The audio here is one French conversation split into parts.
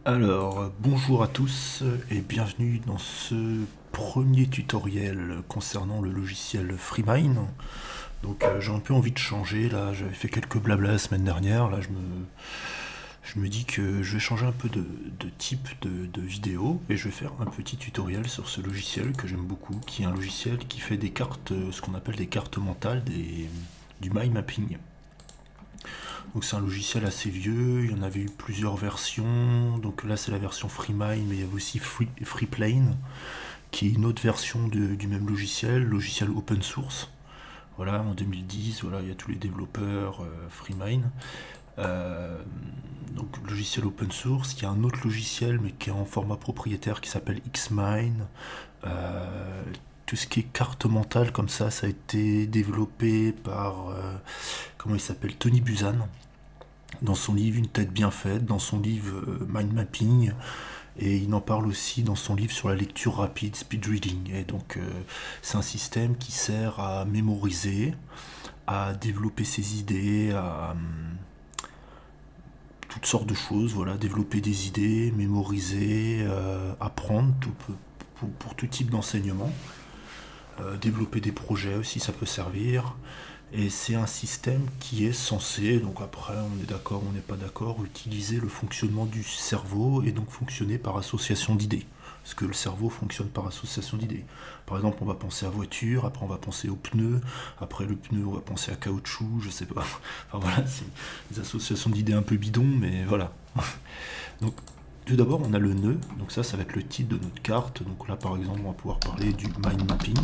Bonjour à tous et bienvenue dans ce premier tutoriel concernant le logiciel FreeMine. J'ai un peu envie de changer, là j'avais fait quelques blabla la semaine dernière, je me dis que je vais changer un peu de type de vidéo et je vais faire un petit tutoriel sur ce logiciel que j'aime beaucoup, qui est un logiciel qui fait des cartes, ce qu'on appelle des cartes mentales, du mind mapping. Donc c'est un logiciel assez vieux, il y en avait eu plusieurs versions. Donc là c'est la version FreeMind, mais il y avait aussi FreePlane, qui est une autre version du même logiciel open source. Voilà, en 2010, voilà, il y a tous les développeurs FreeMind. Euh, donc logiciel open source, il y a un autre logiciel mais qui est en format propriétaire qui s'appelle Xmine. Euh, tout ce qui est carte mentale comme ça a été développé par comment il s'appelle, Tony Buzan, dans son livre Une tête bien faite, dans son livre Mind Mapping, et il en parle aussi dans son livre sur la lecture rapide, speed reading. Et c'est un système qui sert à mémoriser, à développer ses idées, à toutes sortes de choses, voilà, développer des idées, mémoriser, apprendre pour tout type d'enseignement. Développer des projets aussi, ça peut servir. Et c'est un système qui est censé, donc après on est d'accord, on n'est pas d'accord, utiliser le fonctionnement du cerveau et donc fonctionner par association d'idées. Parce que le cerveau fonctionne par association d'idées. Par exemple, on va penser à voiture, après on va penser aux pneus, après le pneu on va penser à caoutchouc, je sais pas. Enfin voilà, c'est des associations d'idées un peu bidons, mais voilà. Donc tout d'abord on a le nœud, donc ça va être le titre de notre carte. Donc là par exemple on va pouvoir parler du mind mapping.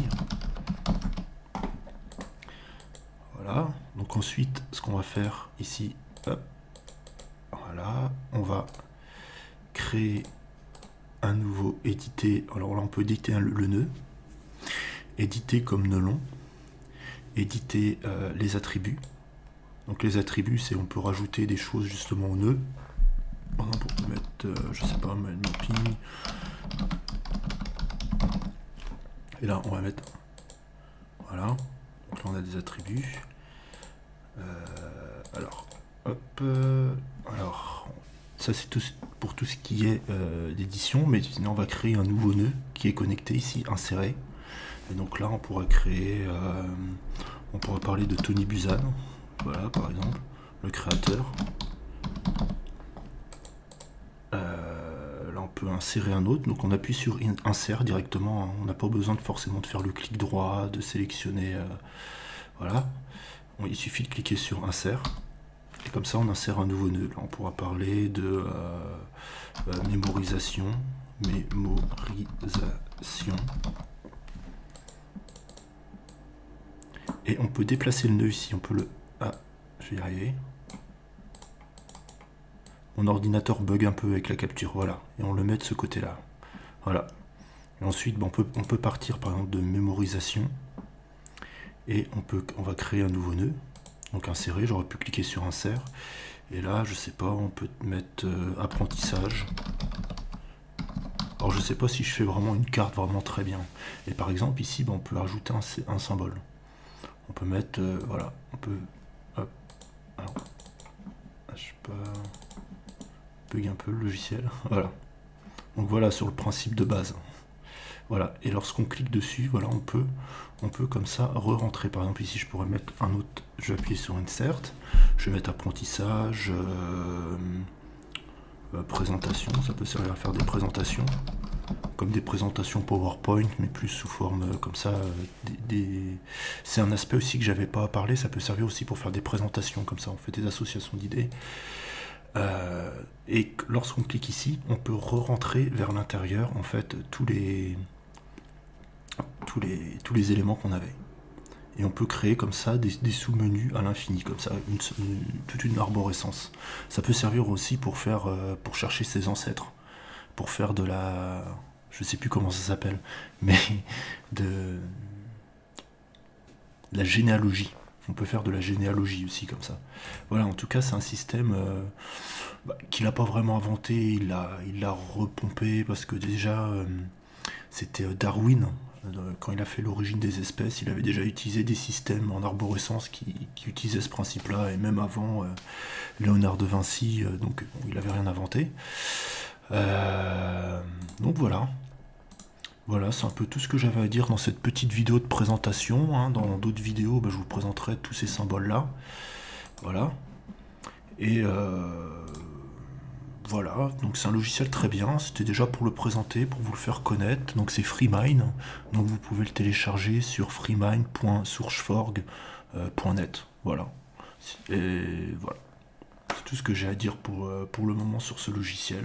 Voilà, donc ensuite, ce qu'on va faire ici, hop, voilà, on va créer un nouveau éditer. Alors là, on peut éditer le nœud, éditer comme nœud long, éditer les attributs. Donc les attributs, c'est on peut rajouter des choses justement au nœud. Par exemple, on peut mettre, je sais pas, mapping. Et là, on va mettre, voilà. Donc là, on a des attributs. Alors, hop, alors, ça c'est tout pour tout ce qui est d'édition, mais sinon on va créer un nouveau nœud qui est connecté ici, inséré. Et donc là on pourra créer, on pourra parler de Tony Buzan, voilà par exemple, le créateur. Là on peut insérer un autre, donc on appuie sur insert directement, hein. On n'a pas besoin forcément de faire le clic droit, de sélectionner, voilà. Bon, il suffit de cliquer sur insert. Et comme ça, on insère un nouveau nœud. Là, on pourra parler de mémorisation. Mémorisation. Et on peut déplacer le nœud ici. On peut le... Ah, je vais y arriver. Mon ordinateur bug un peu avec la capture. Voilà. Et on le met de ce côté-là. Voilà. Et ensuite, on peut partir par exemple de mémorisation. Et on va créer un nouveau nœud. Donc insérer, j'aurais pu cliquer sur insert. Et là, je sais pas, on peut mettre apprentissage. Alors je sais pas si je fais vraiment une carte vraiment très bien. Et par exemple ici, on peut ajouter un symbole. On peut mettre, voilà, on peut, hop, alors, je sais pas, bug un peu le logiciel, voilà. Donc voilà sur le principe de base. Voilà, et lorsqu'on clique dessus, voilà, on peut comme ça re-rentrer. Par exemple ici je pourrais mettre un autre, je vais appuyer sur insert, je vais mettre apprentissage, présentation, ça peut servir à faire des présentations, comme des présentations PowerPoint, mais plus sous forme comme ça. C'est un aspect aussi que j'avais pas parlé, ça peut servir aussi pour faire des présentations comme ça, on fait des associations d'idées. Et lorsqu'on clique ici, on peut re-rentrer vers l'intérieur en fait tous les éléments qu'on avait. Et on peut créer comme ça des sous-menus à l'infini, comme ça, toute une arborescence. Ça peut servir aussi pour faire, pour chercher ses ancêtres, pour faire de la, je sais plus comment ça s'appelle, mais de la généalogie. On peut faire de la généalogie aussi comme ça. Voilà, en tout cas, c'est un système qu'il n'a pas vraiment inventé, il l'a repompé parce que déjà, c'était Darwin. Quand il a fait l'origine des espèces, il avait déjà utilisé des systèmes en arborescence qui utilisaient ce principe-là, et même avant Léonard de Vinci, donc bon, il n'avait rien inventé. Euh, donc voilà. Voilà, c'est un peu tout ce que j'avais à dire dans cette petite vidéo de présentation, hein. Dans d'autres vidéos, bah, je vous présenterai tous ces symboles-là. Voilà. Et voilà, donc c'est un logiciel très bien. C'était déjà pour le présenter, pour vous le faire connaître. Donc c'est FreeMine. Donc vous pouvez le télécharger sur freemine.sourceforge.net. Voilà. Et voilà. C'est tout ce que j'ai à dire pour le moment sur ce logiciel.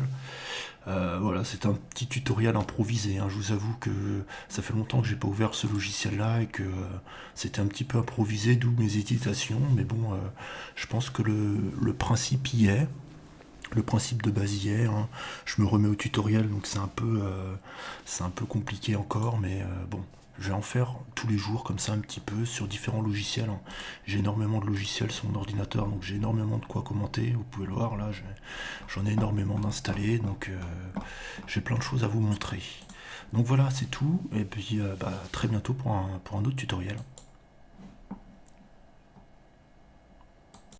Voilà, c'est un petit tutoriel improvisé, hein. Je vous avoue que ça fait longtemps que j'ai pas ouvert ce logiciel-là et que c'était un petit peu improvisé, d'où mes hésitations. Mais bon, je pense que le principe y est. Le principe de base y est, hein. Je me remets au tutoriel, donc c'est un peu compliqué encore, mais bon, je vais en faire tous les jours comme ça un petit peu sur différents logiciels, hein. J'ai énormément de logiciels sur mon ordinateur, donc j'ai énormément de quoi commenter. Vous pouvez le voir là, j'en ai énormément d'installés, donc j'ai plein de choses à vous montrer. Donc voilà, c'est tout, et puis bah, très bientôt pour un autre tutoriel.